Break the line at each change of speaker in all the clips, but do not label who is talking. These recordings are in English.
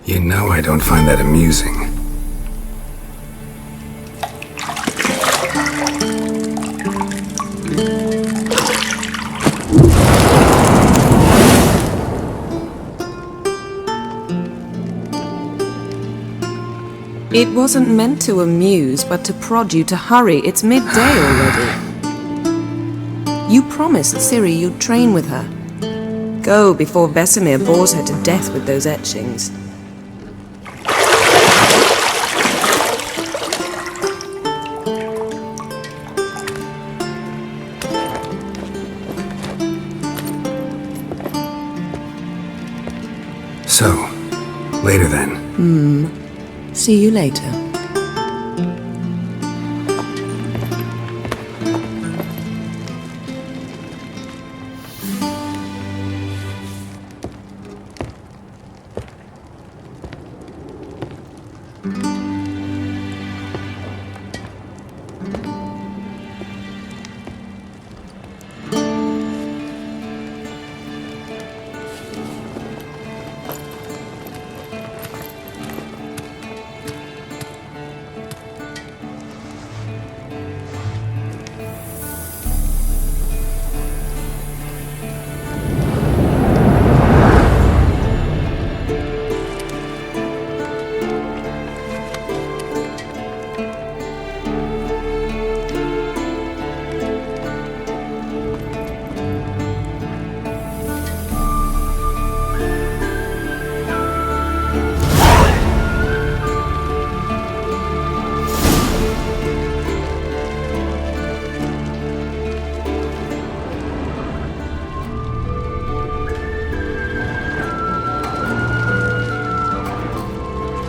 You know I don't find that amusing.
It wasn't meant to amuse, but to prod you to hurry. It's midday already. You promised Ciri you'd train with her. Go before Vesemir bores her to death with those etchings.
So, later then.
See you later.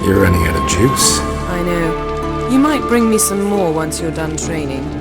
You're running out of juice.
I know. You might bring me some more once you're done training.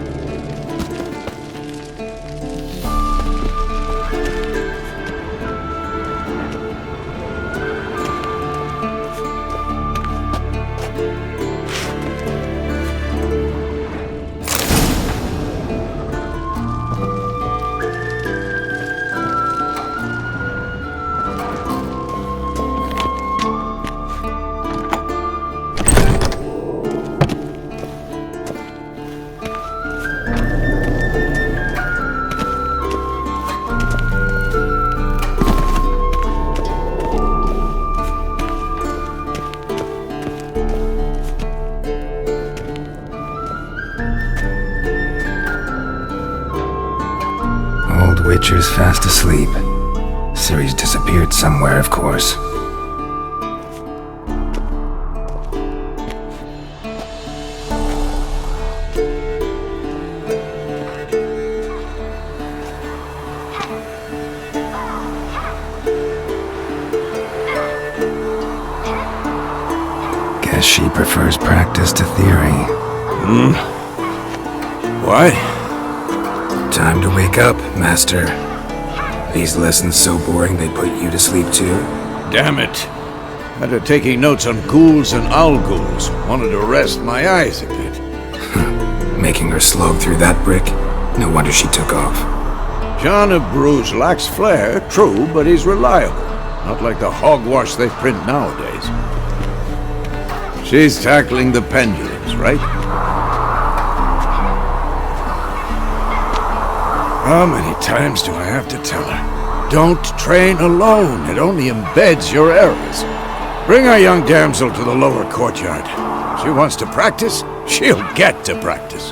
Witcher's fast asleep. Ciri's disappeared somewhere, of course. Guess she prefers practice to theory.
Why?
Time to wake up, Master. These lessons so boring they put you to sleep too?
Damn it. After taking notes on ghouls and owl ghouls, wanted to rest my eyes a bit.
Making her slog through that brick? No wonder she took off.
John of Bruges lacks flair, true, but he's reliable. Not like the hogwash they print nowadays. She's tackling the pendulums, right? How many times do I have to tell her? Don't train alone. It only embeds your errors. Bring our young damsel to the lower courtyard. If she wants to practice, she'll get to practice.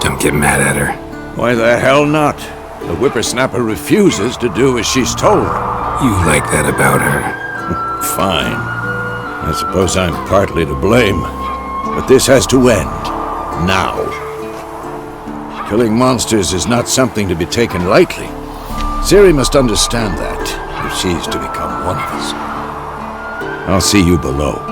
Don't get mad at her.
Why the hell not? The whippersnapper refuses to do as she's told.
You like that about her?
Fine. I suppose I'm partly to blame. But this has to end. Now. Killing monsters is not something to be taken lightly. Ciri must understand that, if she's to become one of us. I'll see you below.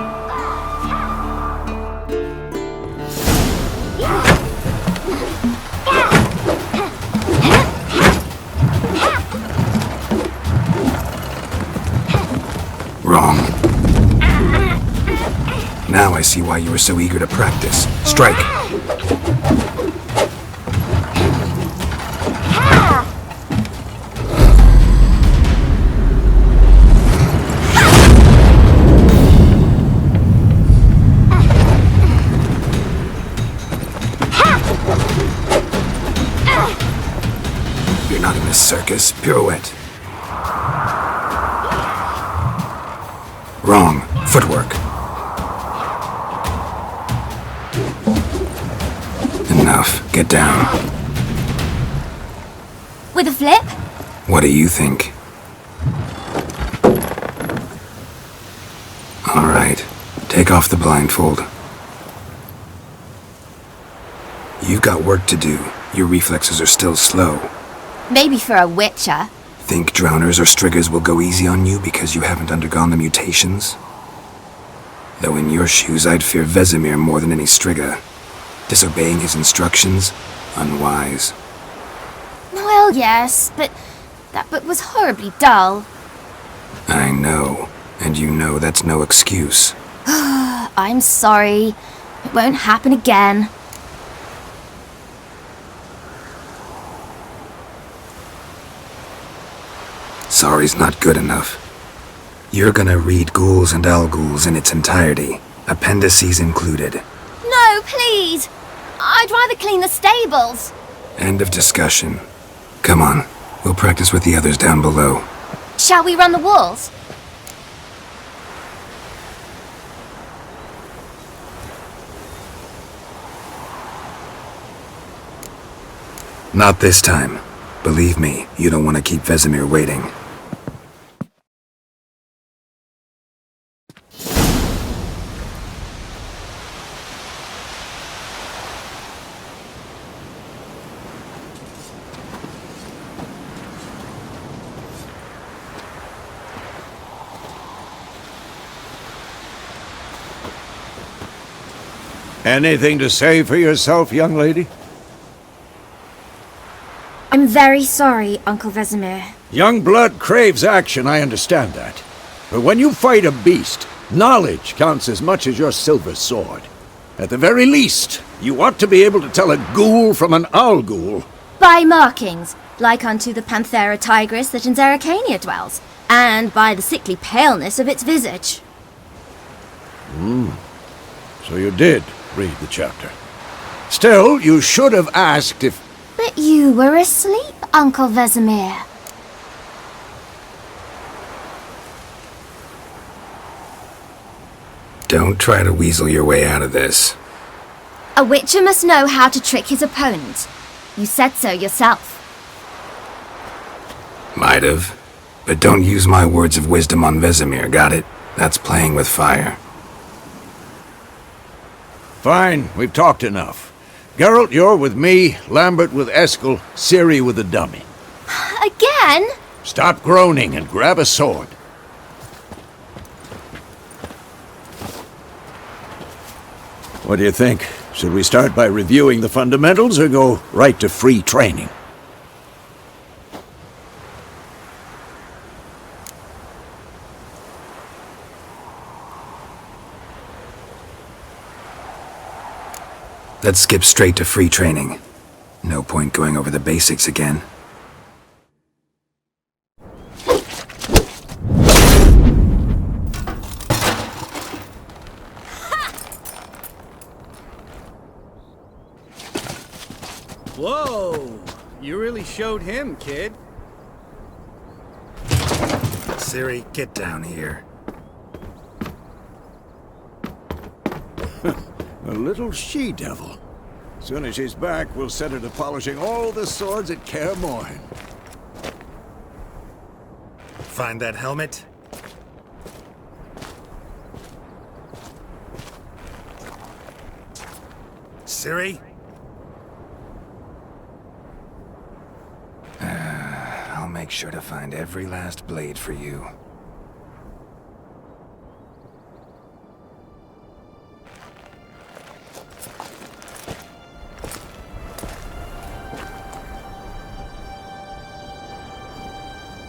Wrong. Now I see why you were so eager to practice. Strike! You're not in this circus. Pirouette. Wrong. Footwork. Enough. Get down.
With a flip?
What do you think? Take off the blindfold. You've got work to do. Your reflexes are still slow.
Maybe for a witcher.
Think drowners or striggers will go easy on you because you haven't undergone the mutations? Though in your shoes, I'd fear Vesemir more than any strigger. Disobeying his instructions? Unwise.
Well, yes, but that book was horribly dull.
I know. And you know that's no excuse.
I'm sorry. It won't happen again.
Sorry's not good enough. You're gonna read Ghouls and Al-Ghouls in its entirety, appendices included.
No, please! I'd rather clean the stables.
End of discussion. Come on, we'll practice with the others down below.
Shall we run the walls?
Not this time. Believe me, you don't want to keep Vesemir waiting.
Anything to say for yourself, young lady?
I'm very sorry, Uncle Vesemir.
Young blood craves action, I understand that. But when you fight a beast, knowledge counts as much as your silver sword. At the very least, you ought to be able to tell a ghoul from an Al-Ghul.
By markings, like unto the Panthera tigris that in Zerrikania dwells, and by the sickly paleness of its visage.
So you did read the chapter. Still, you should have asked if...
But you were asleep, Uncle Vesemir.
Don't try to weasel your way out of this.
A witcher must know how to trick his opponent. You said so yourself.
Might have. But don't use my words of wisdom on Vesemir, got it? That's playing with fire.
Fine, we've talked enough. Geralt, you're with me, Lambert with Eskel, Ciri with the dummy.
Again?
Stop groaning and grab a sword. What do you think? Should we start by reviewing the fundamentals or go right to free training?
Let's skip straight to free training. No point going over the basics again.
Whoa! You really showed him, kid.
Ciri, get down here.
A little she-devil. Soon as she's back, we'll set her to polishing all the swords at Kaer Morhen.
Find that helmet? Ciri? I'll make sure to find every last blade for you.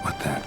What the?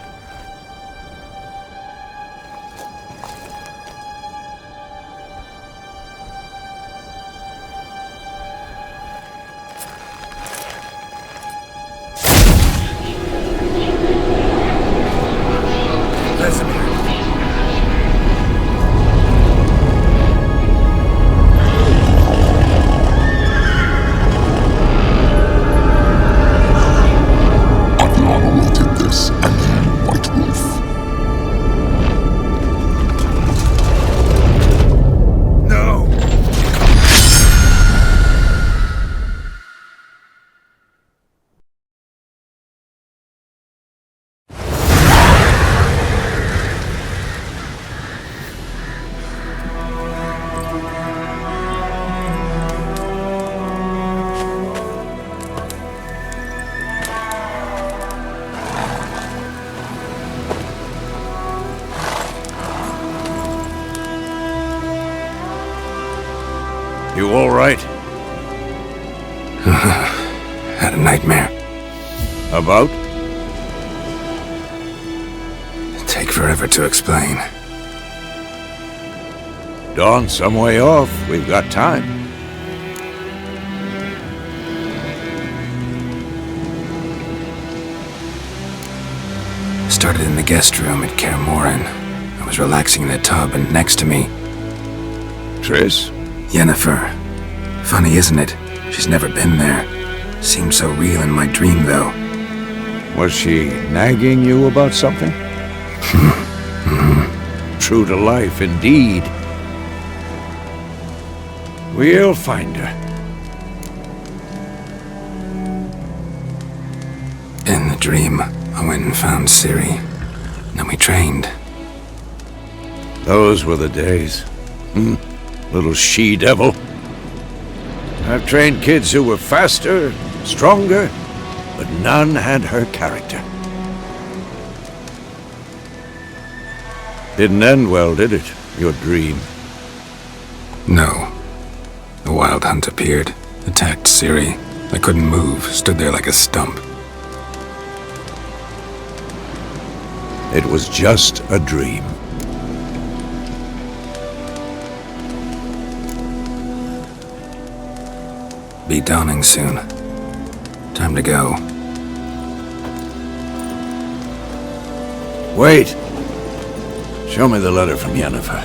You all right?
Had a nightmare.
About?
Take forever to explain.
Dawn's some way off. We've got time.
Started in the guest room at Kaer Morhen. I was relaxing in a tub, and next to me,
Triss?
Yennefer. Funny, isn't it? She's never been there. Seemed so real in my dream, though.
Was she nagging you about something? True to life, indeed. We'll find her.
In the dream, I went and found Ciri. Then we trained.
Those were the days. Little she-devil. I've trained kids who were faster, stronger, but none had her character. Didn't end well, did it? Your dream?
No. The Wild Hunt appeared, attacked Ciri. I couldn't move, stood there like a stump.
It was just a dream.
Be dawning soon. Time to go.
Wait! Show me the letter from Yennefer.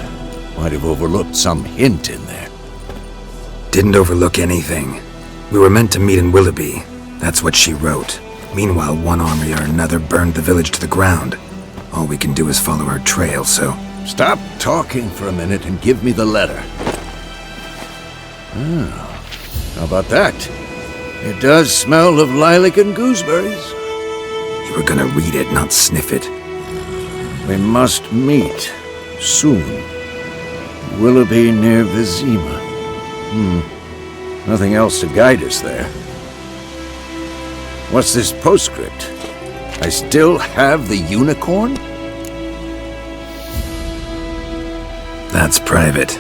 Might have overlooked some hint in there.
Didn't overlook anything. We were meant to meet in Willoughby. That's what she wrote. Meanwhile, one army or another burned the village to the ground. All we can do is follow her trail, so...
Stop talking for a minute and give me the letter. How about that? It does smell of lilac and gooseberries.
You were gonna read it, not sniff it.
We must meet. Soon. Willoughby near Vizima. Nothing else to guide us there. What's this postscript? I still have the unicorn?
That's private.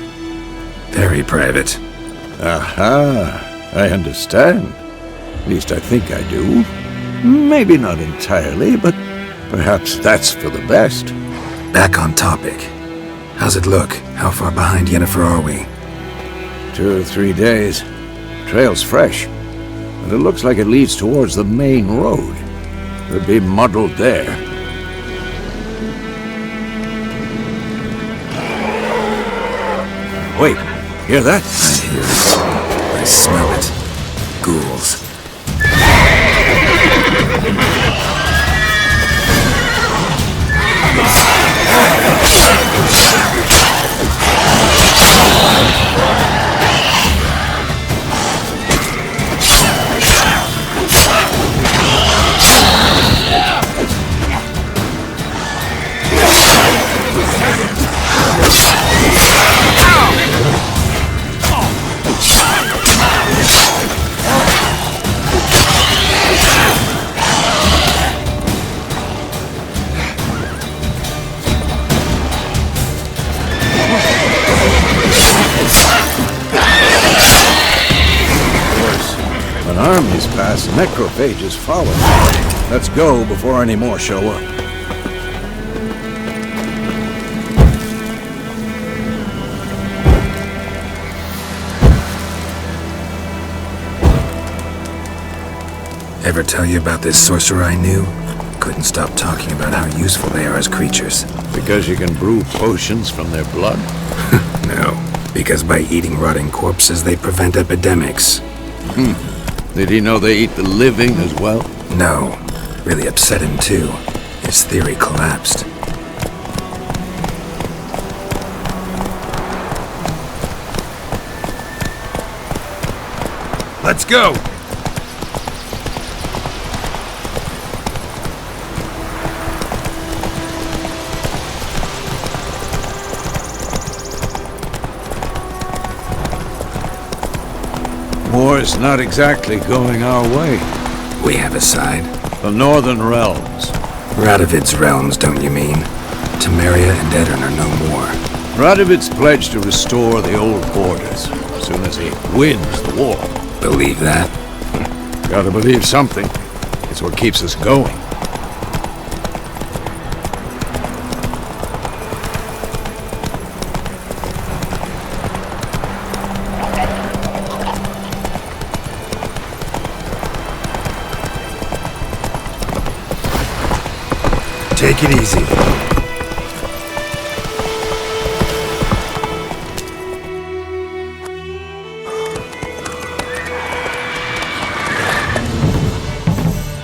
Very private.
Aha, I understand. At least I think I do. Maybe not entirely, but perhaps that's for the best.
Back on topic. How's it look? How far behind Yennefer are we?
2 or 3 days. Trail's fresh, but it looks like it leads towards the main road. Could be muddled there. Wait, hear that?
I hear it. I smell it. Ghouls.
When armies pass, necrophages follow. Let's go before any more show up.
Ever tell you about this sorcerer I knew? Couldn't stop talking about how useful they are as creatures.
Because you can brew potions from their blood?
No, because by eating rotting corpses, they prevent epidemics.
Did he know they eat the living as well?
No, really upset him too. His theory collapsed.
Let's go! War's not exactly going our way.
We have a side.
The Northern Realms.
Radovid's realms, don't you mean? Temeria and Edirn are no more.
Radovid's pledged to restore the old borders. soon as he wins the war.
Believe that?
Gotta believe something. It's what keeps us going.
Take it easy.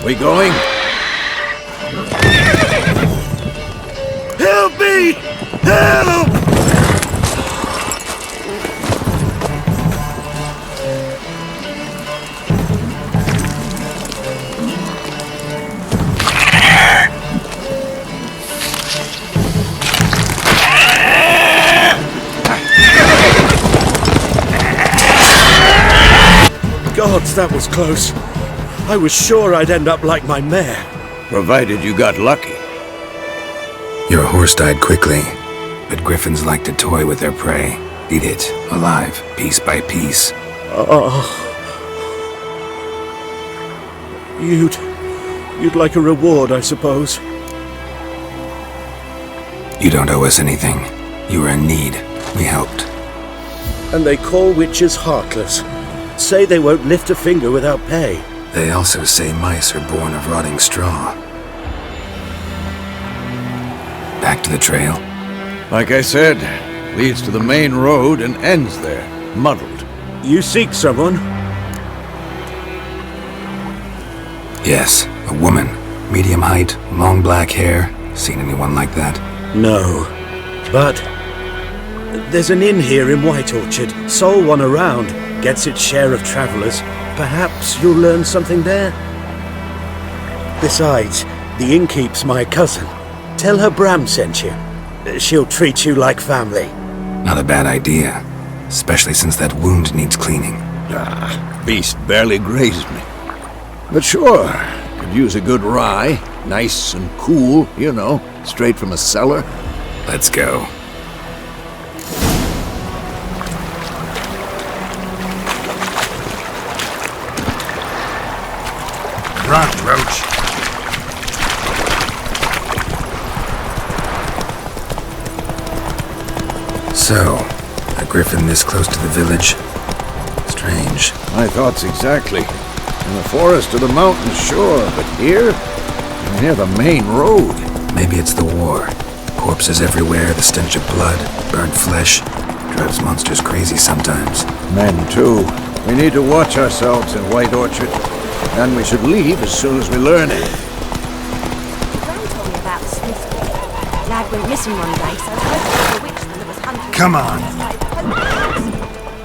We going?
Help me! Help! Gods, that was close. I was sure I'd end up like my mare.
Provided you got lucky.
Your horse died quickly, but griffins like to toy with their prey. Eat it, alive, piece by piece.
You'd like a reward, I suppose.
You don't owe us anything. You were in need. We helped.
And they call witches heartless. Say they won't lift a finger without pay.
They also say mice are born of rotting straw. Back to the trail.
Like I said, leads to the main road and ends there, muddled.
You seek someone?
Yes, a woman. Medium height, long black hair. Seen anyone like that?
No. But there's an inn here in White Orchard. Sole one around. Gets its share of travelers. Perhaps you'll learn something there? Besides, the innkeep's my cousin. Tell her Bram sent you. She'll treat you like family.
Not a bad idea. Especially since that wound needs cleaning.
Beast barely grazed me. But sure, could use a good rye. Nice and cool, you know, straight from a cellar.
Let's go.
Run, Roach.
So, a griffin this close to the village? Strange.
My thoughts exactly. In the forest or the mountains, sure, but here? Near the main road.
Maybe it's the war. Corpses everywhere, the stench of blood, burnt flesh. Drives monsters crazy sometimes.
Men, too. We need to watch ourselves in White Orchard. And we should leave as soon as we learn it.
Gran told me about the Smith boy. Lad went missing one day, so I heard the witch that was hunting.
Come on.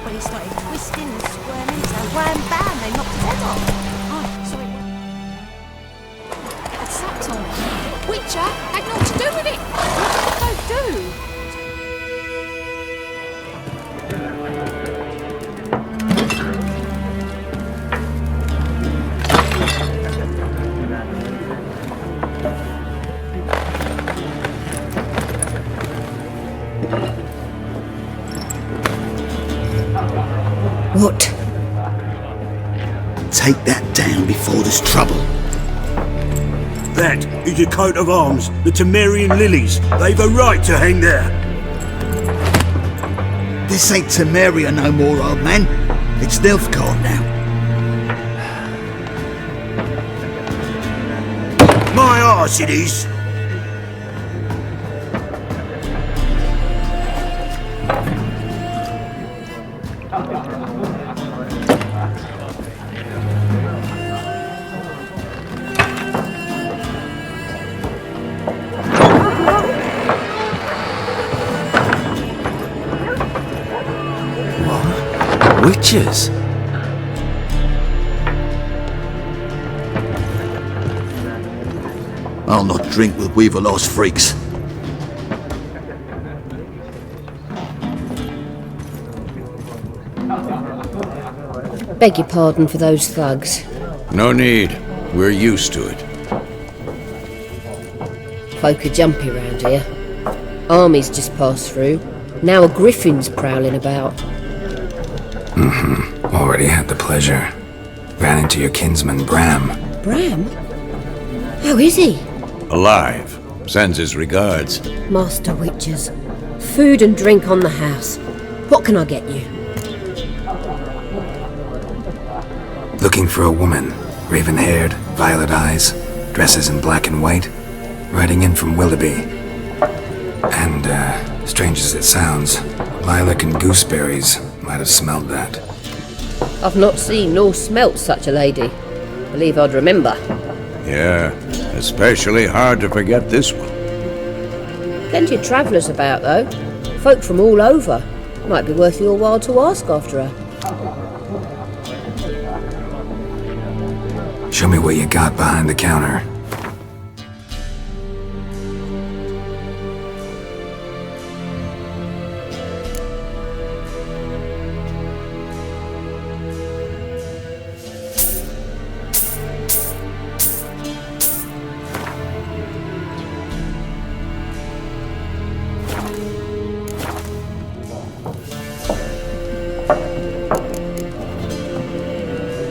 When he started twisting and squirming, so wham bam, they knocked his head off. Oh, sorry. What's that, Tom? Witcher had naught to do with it. What did they do?
What?
Take that down before there's trouble.
That is a coat of arms, the Temerian lilies. They've a right to hang there.
This ain't Temeria no more, old man. It's Nilfgaard now.
My arse it is.
Witches!
I'll not drink with Weaver-lost freaks.
Beg your pardon for those thugs.
No need. We're used to it.
Folk are jumpy round here. Armies just passed through. Now a griffin's prowling about.
Already had the pleasure. Ran into your kinsman, Bram.
Bram? How is he?
Alive. Sends his regards.
Master Witches. Food and drink on the house. What can I get you?
Looking for a woman. Raven-haired, violet eyes, dresses in black and white. Riding in from Willoughby. And, strange as it sounds, lilac and gooseberries might have smelled that.
I've not seen nor smelt such a lady. Believe I'd remember.
Yeah, especially hard to forget this one.
Plenty of travellers about, though. Folk from all over. Might be worth your while to ask after her.
Show me what you got behind the counter.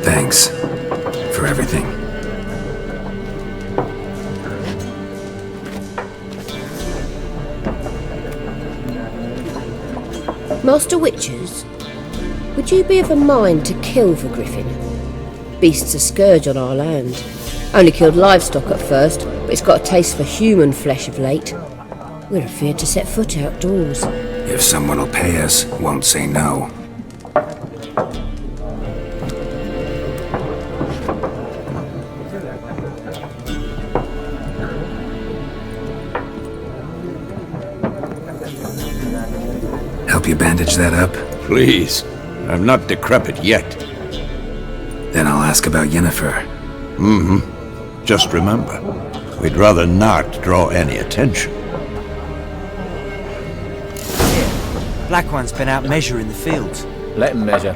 Thanks for everything.
Master Witches, would you be of a mind to kill the griffin? Beast's a scourge on our land. Only killed livestock at first, but it's got a taste for human flesh of late. We're afeard to set foot outdoors.
If someone will pay us, won't say no. Help you bandage that up?
Please. I'm not decrepit yet.
Then I'll ask about Yennefer.
Just remember, we'd rather not draw any attention.
Black One's been out measuring the fields.
Let him measure.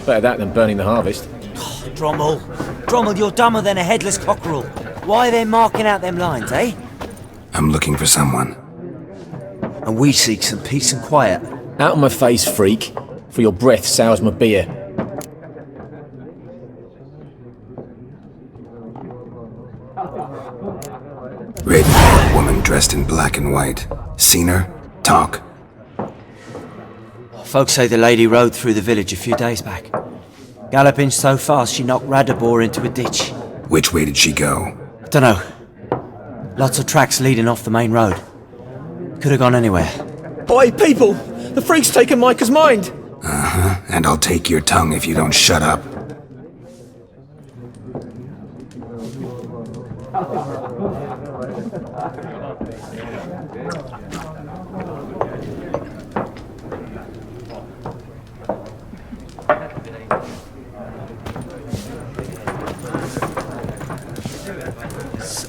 Better that than burning the harvest.
Drommel. Drommel, you're dumber than a headless cockerel. Why are they marking out them lines, eh?
I'm looking for someone.
And we seek some peace and quiet.
Out of my face, freak. For your breath sours my beer.
Raven-haired woman dressed in black and white. Seen her? Talk.
Folks say the lady rode through the village a few days back. Galloping so fast she knocked Radabor into a ditch.
Which way did she go?
Dunno. Lots of tracks leading off the main road. Could have gone anywhere.
Oi, people! The freak's taken Micah's mind!
And I'll take your tongue if you don't shut up.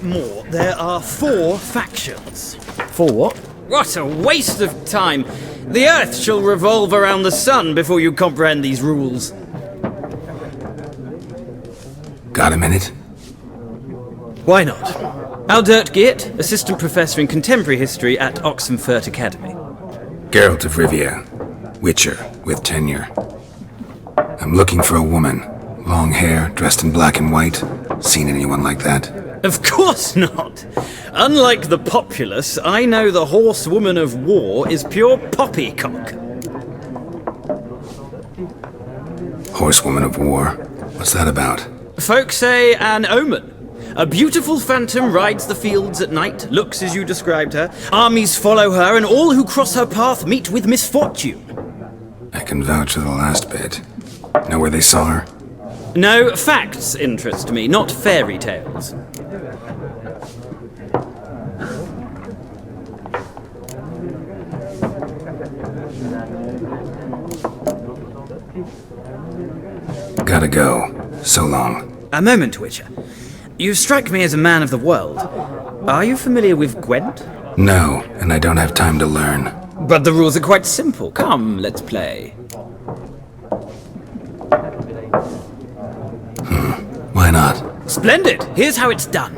More. There are 4 factions.
For what?
What a waste of time! The Earth shall revolve around the sun before you comprehend these rules.
Got a minute?
Why not? Aldert Geert, Assistant Professor in Contemporary History at Oxenfurt Academy.
Geralt of Rivia. Witcher, with tenure. I'm looking for a woman. Long hair, dressed in black and white. Seen anyone like that?
Of course not! Unlike the populace, I know the horsewoman of war is pure poppycock.
Horsewoman of war? What's that about?
Folk say an omen. A beautiful phantom rides the fields at night, looks as you described her. Armies follow her, and all who cross her path meet with misfortune.
I can vouch for the last bit. Know where they saw her?
No, facts interest me, not fairy tales.
Gotta go. So long.
A moment, Witcher. You strike me as a man of the world. Are you familiar with Gwent?
No, and I don't have time to learn.
But the rules are quite simple. Come, let's play.
Why not?
Splendid! Here's how it's done.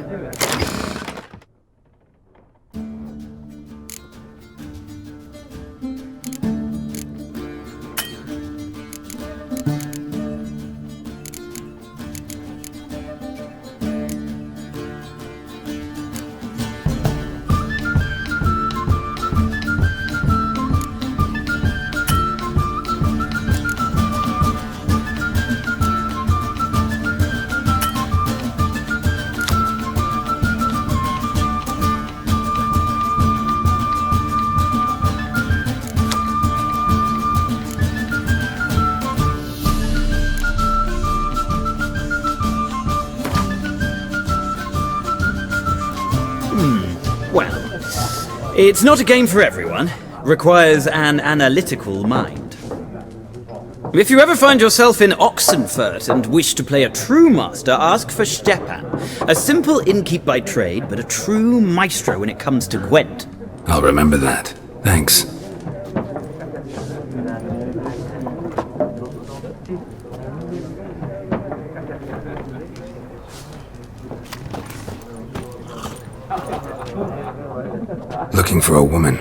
It's not a game for everyone. Requires an analytical mind. If you ever find yourself in Oxenfurt and wish to play a true master, ask for Stepan. A simple innkeep by trade, but a true maestro when it comes to Gwent.
I'll remember that. Thanks. Looking for a woman.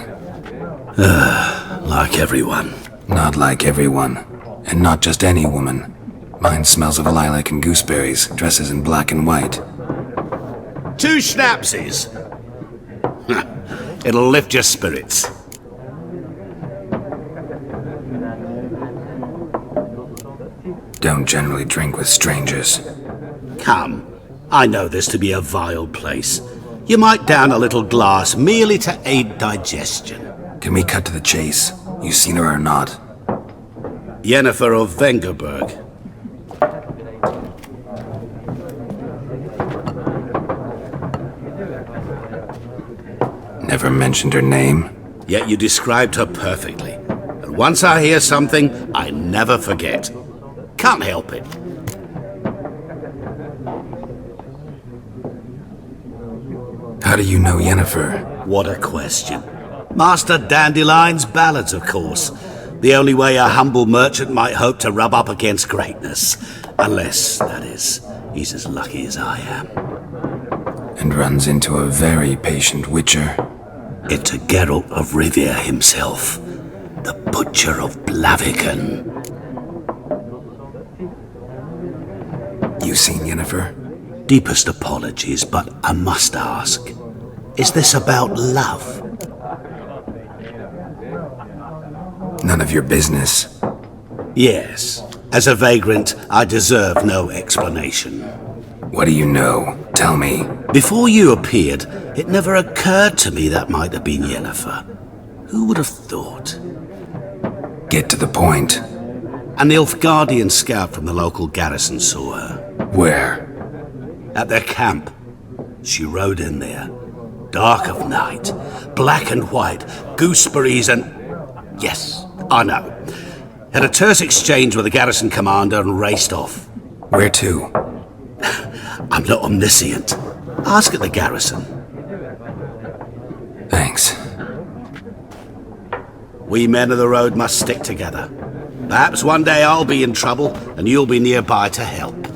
Like everyone.
Not like everyone. And not just any woman. Mine smells of lilac and gooseberries, dresses in black and white.
2 schnapsies. It'll lift your spirits.
Don't generally drink with strangers.
Come, I know this to be a vile place. You might down a little glass merely to aid digestion.
Can we cut to the chase? You seen her or not?
Yennefer of Vengerberg.
Never mentioned her name?
Yet you described her perfectly. And once I hear something, I never forget. Can't help it.
How do you know Yennefer?
What a question. Master Dandelion's ballads, of course. The only way a humble merchant might hope to rub up against greatness. Unless, that is, he's as lucky as I am.
And runs into a very patient witcher.
Into Geralt of Rivia himself. The Butcher of Blaviken.
You seen Yennefer?
Deepest apologies, but I must ask. Is this about love?
None of your business.
Yes. As a vagrant, I deserve no explanation.
What do you know? Tell me.
Before you appeared, it never occurred to me that might have been Yennefer. Who would have thought?
Get to the point.
An Nilfgaardian scout from the local garrison saw her.
Where?
At their camp. She rode in there. Dark of night. Black and white. Gooseberries and... Yes, I know. Had a terse exchange with the garrison commander and raced off.
Where to?
I'm not omniscient. Ask at the garrison.
Thanks.
We men of the road must stick together. Perhaps one day I'll be in trouble and you'll be nearby to help.